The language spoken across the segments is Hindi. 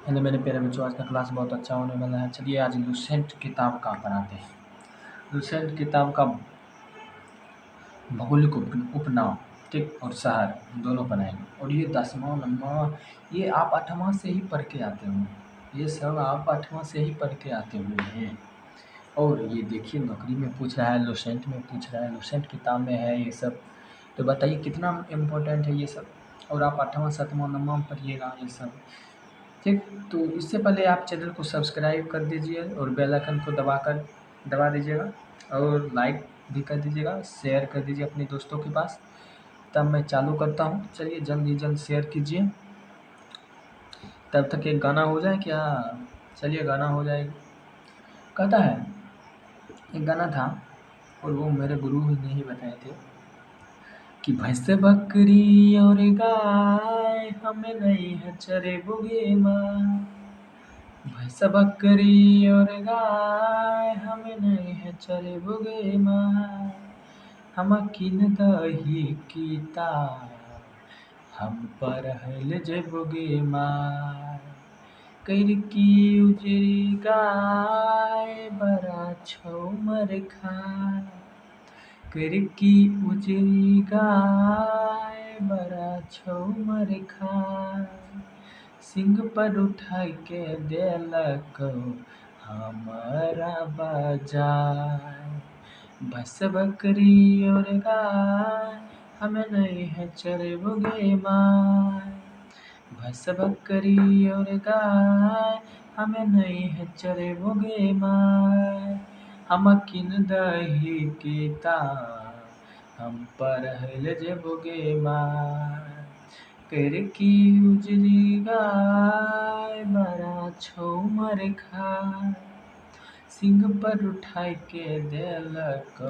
हेलो मेरे प्यारे बच्चों, आज का क्लास बहुत अच्छा होने वाला है। चलिए आज लुसेंट किताब का पढ़ाते हैं। लुसेंट किताब का भौगोलिक उपनाम, ठीक, और शहर दोनों बनाएंगे। और ये 10वां नंबर, ये आप 8वां से ही पढ़ के आते हो, ये सब आप 8वां से ही पढ़ के आते हुए हैं। और ये देखिए नौकरी में पूछ रहा है, लुसेंट में पूछ रहा है, लुसेंट किताब में है ये सब। तो बताइए कितना इम्पोर्टेंट है ये सब। और आप 8वां 7वां नंबर पढ़िएगा ये सब, ठीक। तो इससे पहले आप चैनल को सब्सक्राइब कर दीजिए और बेल आइकन को दबा दीजिएगा, और लाइक भी कर दीजिएगा, शेयर कर दीजिए अपने दोस्तों के पास। तब मैं चालू करता हूँ। चलिए जल्द ही जल्द शेयर कीजिए। तब तक एक गाना हो जाए क्या? चलिए गाना हो जाए। कहता है, एक गाना था और वो मेरे गुरु ने ही बताए थे कि भैंस बकरी और गाय हमें नहीं है चरे बुगे माँ। भैंस बकरी और गाय हमें नहीं है चरे बुगे माँ। हम किन दही कीता हम पर हल जबुगे माँ। कर की उजरी गाय बड़ा छौ मर खाए। कर की उजरी गाय बड़ा छौ मर खाए। सिंह पर उठा के देलक हमारा बाजार। भैंस बकरी और गाय हमें नहीं है चरबुगे माय। भैंस बकरी और गाय हमें नहीं है चरबुगे माय। हम किन दही कीता हम पर हल जबुगे माय। कर की उजरी गाय बड़ा छौ मर खाए। सिंह पर उठाई के देलक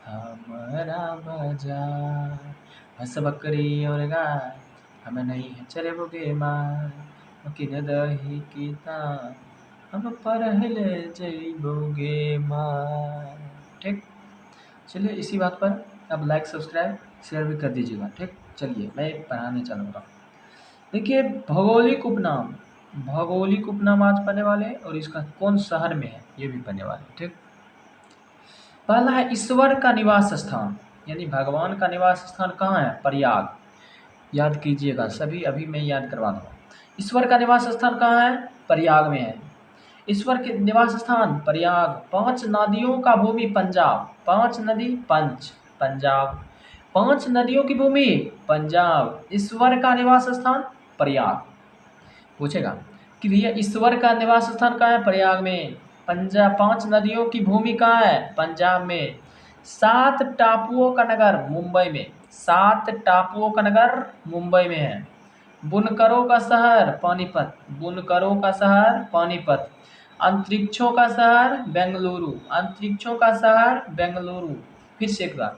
हमारा बाजार। भैंस बकरी और गाय हमें नहीं है चरबुगे माय। किन दही कीता हम पर हल जइबोगे माय। ठीक। चलिए इसी बात पर अब लाइक सब्सक्राइब शेयर भी कर दीजिएगा, ठीक। चलिए मैं पढ़ाने चलूँगा। देखिए भौगोलिक उपनाम आज पढ़ने वाले हैं और इसका कौन शहर में है ये भी पढ़ने वाले हैं, ठीक। पहला है ईश्वर का निवास स्थान, यानी भगवान का निवास स्थान कहाँ है? प्रयाग। याद कीजिएगा सभी, अभी मैं याद करवा दूँगा। ईश्वर का निवास स्थान कहाँ है? प्रयाग में है। ईश्वर के निवास स्थान प्रयाग। 5 नदियों का भूमि पंजाब। 5 नदी पंजाब। 5 नदियों की भूमि पंजाब। ईश्वर का निवास स्थान प्रयाग। पूछेगा कि भैया ईश्वर का निवास स्थान कहाँ है? प्रयाग में। पंजाब। 5 नदियों की भूमि कहाँ है? पंजाब में। 7 टापुओं का नगर मुंबई में। 7 टापुओं का नगर मुंबई में है। बुनकरों का शहर पानीपत। बुनकरों का शहर पानीपत। अंतरिक्षों का शहर बेंगलुरु। अंतरिक्षों का शहर बेंगलुरु। फिर से एक बार,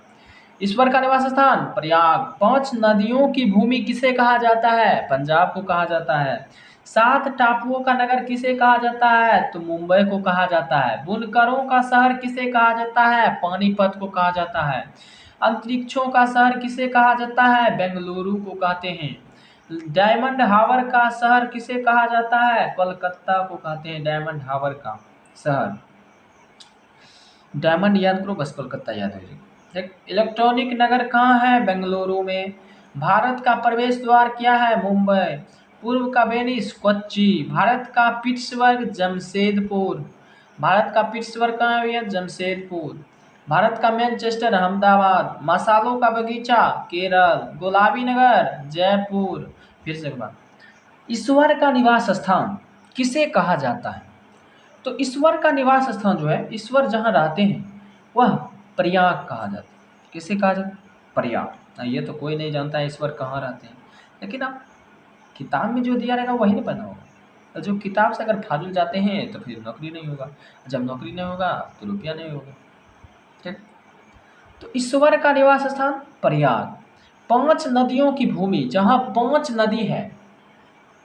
ईश्वर का निवास स्थान प्रयाग। 5 नदियों की भूमि किसे कहा जाता है? पंजाब को कहा जाता है। 7 टापुओं का नगर किसे कहा जाता है? तो मुंबई को कहा जाता है। बुनकरों का शहर किसे कहा जाता है? पानीपत को कहा जाता है। अंतरिक्षों का शहर किसे कहा जाता है? बेंगलुरु को कहते हैं। डायमंड हार्बर का शहर किसे कहा जाता है? कोलकाता को कहते हैं डायमंड हार्बर का शहर। डायमंड याद करो, बस कोलकाता याद हो जाएगा। एक इलेक्ट्रॉनिक नगर कहाँ है? बेंगलुरु में। भारत का प्रवेश द्वार क्या है? मुंबई। पूर्व का वेनिस कोच्चि। भारत का पिट्सबर्ग जमशेदपुर। भारत का पिट्सबर्ग कहाँ है भैया? जमशेदपुर। भारत का मैनचेस्टर अहमदाबाद। मसालों का बगीचा केरल। गुलाबी नगर जयपुर। फिर से एक बार, ईश्वर का निवास स्थान किसे कहा जाता है? तो ईश्वर का निवास स्थान जो है, ईश्वर जहाँ रहते हैं वह प्रयाग कहा जाता है। किसे कहा जाता है? प्रयाग। ये तो कोई नहीं जानता है ईश्वर कहाँ रहते हैं, लेकिन आप किताब में जो दिया रहेगा वही नहीं पढ़ना होगा। और जो किताब से अगर फाजुल जाते हैं तो फिर नौकरी नहीं होगा, जब नौकरी नहीं होगा तो रुपया नहीं होगा, ठीक। तो ईश्वर का निवास स्थान प्रयाग। 5 नदियों की भूमि, जहाँ 5 नदी है।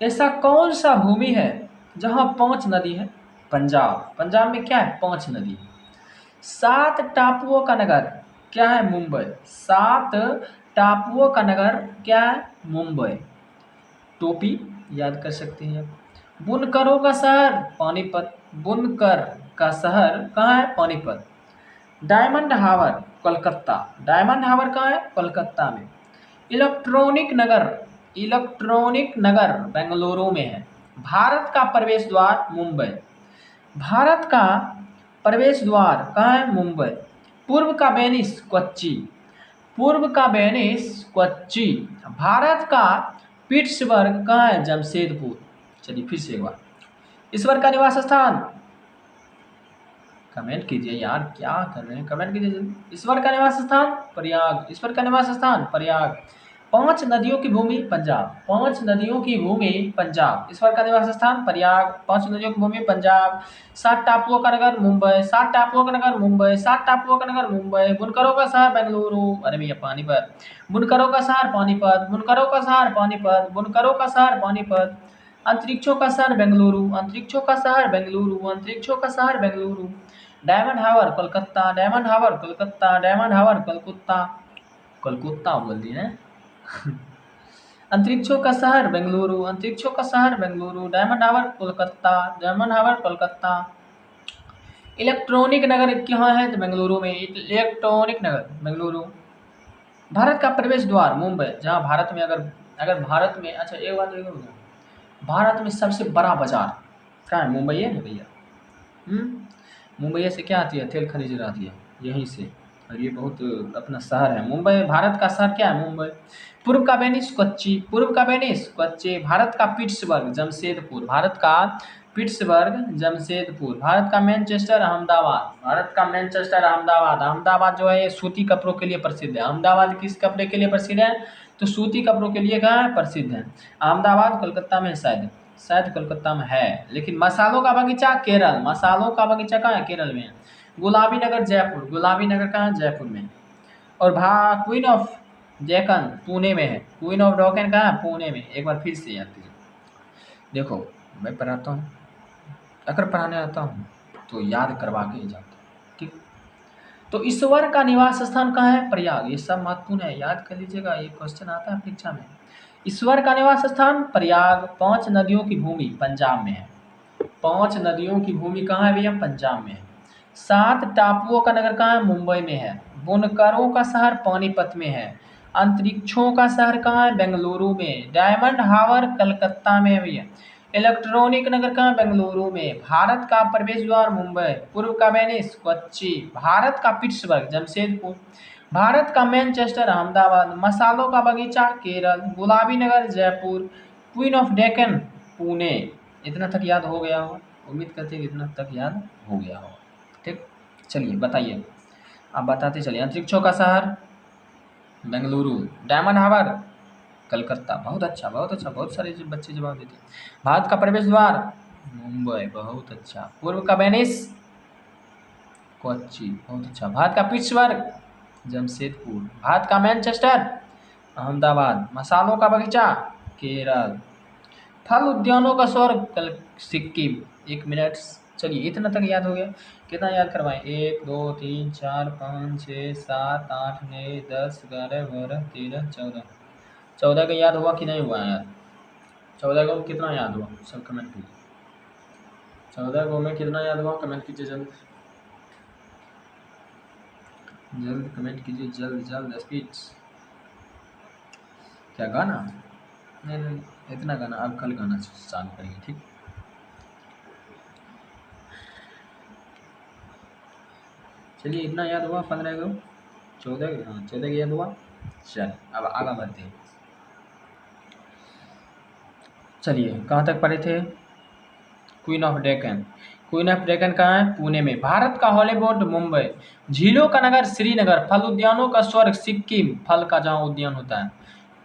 ऐसा कौन सा भूमि है जहाँ 5 नदी है? पंजाब। पंजाब में क्या है? 5 नदी है। 7 टापुओं का नगर क्या है? मुंबई। 7 टापुओं का नगर क्या है? मुंबई। टोपी याद कर सकते हैं आप। बुनकरों का शहर पानीपत। बुनकर का शहर कहाँ है? Panipat. Diamond harbour Kolkata. Diamond harbour कहाँ है? कोलकाता में। इलेक्ट्रॉनिक नगर, इलेक्ट्रॉनिक नगर बेंगलुरु में है। भारत का प्रवेश द्वार मुंबई। भारत का प्रवेश द्वार कहाँ है? मुंबई। पूर्व का वेनिस कोच्चि। पूर्व का वेनिस कोच्चि। भारत का पिट्सबर्ग कहाँ है? जमशेदपुर। चलिए फिर से एक बार, ईश्वर का निवास स्थान, कमेंट कीजिए यार, क्या कर रहे हैं, कमेंट कीजिए जल्दी। ईश्वर का निवास स्थान प्रयाग। ईश्वर का निवास स्थान प्रयाग। 5 नदियों की भूमि पंजाब। 5 नदियों की भूमि पंजाब। ईश्वर का निवास स्थान प्रयाग। 5 नदियों की भूमि पंजाब। 7 टापुओं का नगर मुंबई। 7 टापुओं का नगर मुंबई। 7 टापुओं का नगर मुंबई। बुनकरों का शहर बेंगलुरु। अरे भैया पानीपत। बुनकरों का शहर पानीपत। बुनकरों का शहर पानीपत। बुनकरों का शहर पानीपत। अंतरिक्षों का शहर बेंगलुरु। अंतरिक्षों का शहर बेंगलुरु। अंतरिक्षों का शहर Bengaluru. Diamond harbour Kolkata. Diamond harbour Kolkata. Diamond harbour Kolkata. Kolkata बोल दिए हैं। अंतरिक्षों का शहर बेंगलुरु। अंतरिक्षों का शहर Bengaluru. Diamond harbour Kolkata. Diamond harbour Kolkata. Electronic नगर कहाँ है? तो बेंगलुरु में। इलेक्ट्रॉनिक नगर बेंगलुरु। भारत का प्रवेश द्वार मुंबई। जहाँ भारत में अगर अगर भारत में, अच्छा एक बात देखो, भारत में सबसे बड़ा बाजार कहाँ है? मुंबई है ना भैया। मुंबई से क्या आती है? तेल खनिज आती है यहीं से। और ये बहुत अपना शहर है मुंबई। भारत का शहर क्या है? मुंबई। पूर्व का वेनिस कोच्चि। पूर्व का वेनिस कोच्चि। भारत का पिट्सबर्ग जमशेदपुर। भारत का पिट्सबर्ग जमशेदपुर। भारत का मैनचेस्टर अहमदाबाद। भारत का मैनचेस्टर अहमदाबाद। अहमदाबाद जो है ये सूती कपड़ों के लिए प्रसिद्ध है। अहमदाबाद किस कपड़े के लिए प्रसिद्ध है? तो सूती कपड़ों के लिए कहाँ है? प्रसिद्ध है। अहमदाबाद कोलकाता में शायद, शायद कोलकाता में है। लेकिन मसालों का बगीचा केरल। मसालों का बगीचा कहाँ है? केरल में। गुलाबी नगर जयपुर। गुलाबी नगर कहाँ है? जयपुर में। और क्वीन ऑफ डेक्कन पुणे में है। क्वीन ऑफ डेक्कन कहाँ है? पुणे में। एक बार फिर से याद कीजिए। देखो मैं पढ़ाता हूँ, अगर पढ़ाने आता हूँ तो याद करवा के ही जाता हूँ, ठीक। तो ईश्वर का निवास स्थान कहाँ है? प्रयाग। ये सब महत्वपूर्ण है, याद कर लीजिएगा, ये क्वेश्चन आता है परीक्षा में। ईश्वर का निवास स्थान प्रयाग। 5 नदियों की भूमि पंजाब में है। 5 नदियों की भूमि कहाँ है भैया? पंजाब में है। 7 टापुओं का नगर कहाँ है? मुंबई में है। बुनकरों का शहर पानीपत में है। अंतरिक्षों का शहर कहाँ है? बेंगलुरु में। डायमंड हार्बर कलकत्ता में है भैया। इलेक्ट्रॉनिक नगर कहाँ? बेंगलुरु में। भारत का प्रवेश द्वार मुंबई। पूर्व का वेनिस कोच्चि। भारत का पिट्सबर्ग जमशेदपुर। भारत का मैनचेस्टर अहमदाबाद। मसालों का बगीचा केरल। गुलाबी नगर जयपुर। Queen of Deccan Pune. इतना तक याद हो गया होगा, उम्मीद करते हैं कि इतना तक याद हो गया होगा, ठीक। चलिए बताइए, आप बताते चलिए। अंतरिक्षों का शहर बेंगलुरु। Diamond harbour Calcutta. बहुत अच्छा बहुत अच्छा, बहुत सारे बच्चे जवाब देते हैं। भारत का प्रवेश द्वार मुंबई। बहुत अच्छा। पूर्व का वेनिस कोच्चि। बहुत अच्छा। भारत का पिट्सबर्ग जमशेदपुर। भारत का मैनचेस्टर अहमदाबाद। मसालों का बगीचा केरल। फल उद्यानों का स्वर्ग सिक्किम। 1 मिनट। चलिए इतना तक याद हो गया। कितना याद करवाएं? 1 2 3 4 5 6 7 8 9 10 11 12 13 14। 14 का याद हुआ कि नहीं हुआ यार? 14 को कितना याद हुआ? सब कमेंट कीजिए। 14 को में कितना याद हुआ? कमेंट कीजिए जल्द जल्द, कमेंट कीजिए जल्द जल्द, स्पीड। क्या गाना? नहीं नहीं, इतना गाना अब कल गाना चालू करेंगे, ठीक। चलिए इतना याद हुआ। 15 को 14, हाँ 14 याद हुआ। चल अब आगे बढ़ते हैं। चलिए कहाँ तक पढ़े थे? Queen of Deccan. Queen of Deccan कहाँ है? पुणे में। भारत का हॉलीवुड मुंबई। झीलों का नगर श्रीनगर। फल उद्यानों का स्वर्ग सिक्किम। फल का जहाँ उद्यान होता है,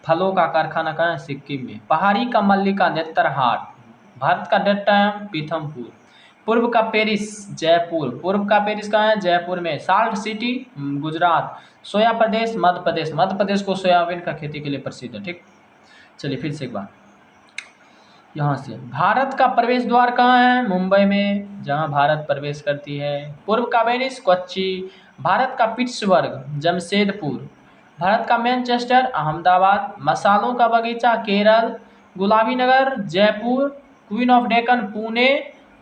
फलों का कारखाना कहाँ है? सिक्किम में। पहाड़ी का मल्लिका नेत्रहाट। भारत का डेट्टायम पीथमपुर। पूर्व का पेरिस जयपुर। पूर्व का पेरिस कहाँ है? जयपुर में। Salt city Gujarat. सोया प्रदेश मध्य प्रदेश। मध्य प्रदेश को सोयाबीन का खेती के लिए प्रसिद्ध है, ठीक। चलिए फिर से एक बार यहाँ से। भारत का प्रवेश द्वार कहाँ है? मुंबई में, जहाँ भारत प्रवेश करती है। पूर्व का वेनिस कोच्चि। भारत का पिट्सबर्ग जमशेदपुर। भारत का मैनचेस्टर अहमदाबाद। मसालों का बगीचा केरल। गुलाबी नगर जयपुर। क्वीन ऑफ डेक्कन पुणे,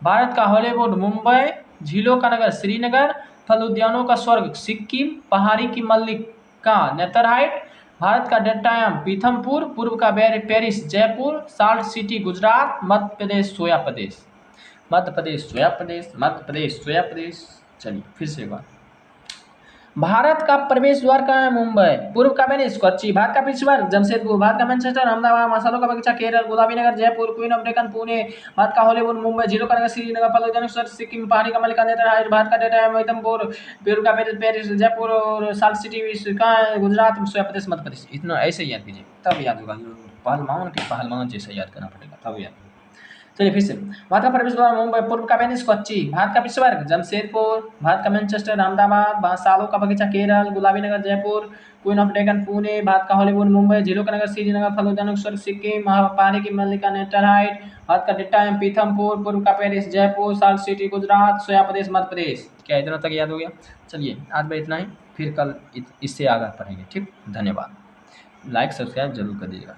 भारत का हॉलीवुड मुंबई, झीलों का नगर श्रीनगर, फल उद्यानों का स्वर्ग सिक्किम, पहाड़ी की मल्लिका नेतरहाइट, भारत का डेट्टायम पीथमपुर, पूर्व का Paris Jaipur, salt city Gujarat, Madhya Pradesh soya प्रदेश, मध्य प्रदेश सोया प्रदेश, मध्य प्रदेश सोया प्रदेश। चलिए फिर से एक बार, भारत का प्रवेश द्वार कहाँ है? मुंबई, पूर्व का वेनिस कोच्चि, भारत का पिट्सबर्ग जमशेदपुर, भारत का मैनचेस्टर अहमदाबाद, मसालों का बगीचा केरल, गुलाबी नगर जयपुर, क्वीन ऑफ डेक्कन पुणे, भारत का हॉलीवुड मुंबई, झीलों का नगर श्रीनगर, फल उद्यानों का स्वर्ग सिक्किम, पहाड़ी का मल्लिका नेतरहाइट, भारत का डेट्टायम पीथमपुर, पूर्व का पेरिस जयपुर और साल्ट सिटी कहाँ है? गुजरात, सोया प्रदेश, मध्य प्रदेश। इतना ऐसे ही याद कीजिए तब याद होगा। पहलवान जैसा याद करना पड़ेगा तब याद होगा। चलिए फिर से, भारत का प्रवेश द्वार मुंबई, पूर्व का वेनिस कोच्चि, भारत का पिट्सबर्ग जमशेदपुर, भारत का मैनचेस्टर अहमदाबाद, मसालों का बगीचा केरल, गुलाबी नगर जयपुर, क्वीन ऑफ डेक्कन पुणे, भारत का हॉलीवुड मुंबई, झीलों का नगर श्रीनगर, फल उद्यानों का स्वर्ग सिक्किम, पहाड़ी की मल्लिका नेतरहाइट, भारत का डेट्टायम पीथमपुर, पूर्व का Paris Jaipur, salt city Gujarat, soya प्रदेश मध्य प्रदेश। क्या इतना तक याद हो गया? चलिए आज भाई इतना ही, फिर कल इससे आगे पढ़ेंगे। ठीक, धन्यवाद। लाइक सब्सक्राइब जरूर कर दीजिएगा।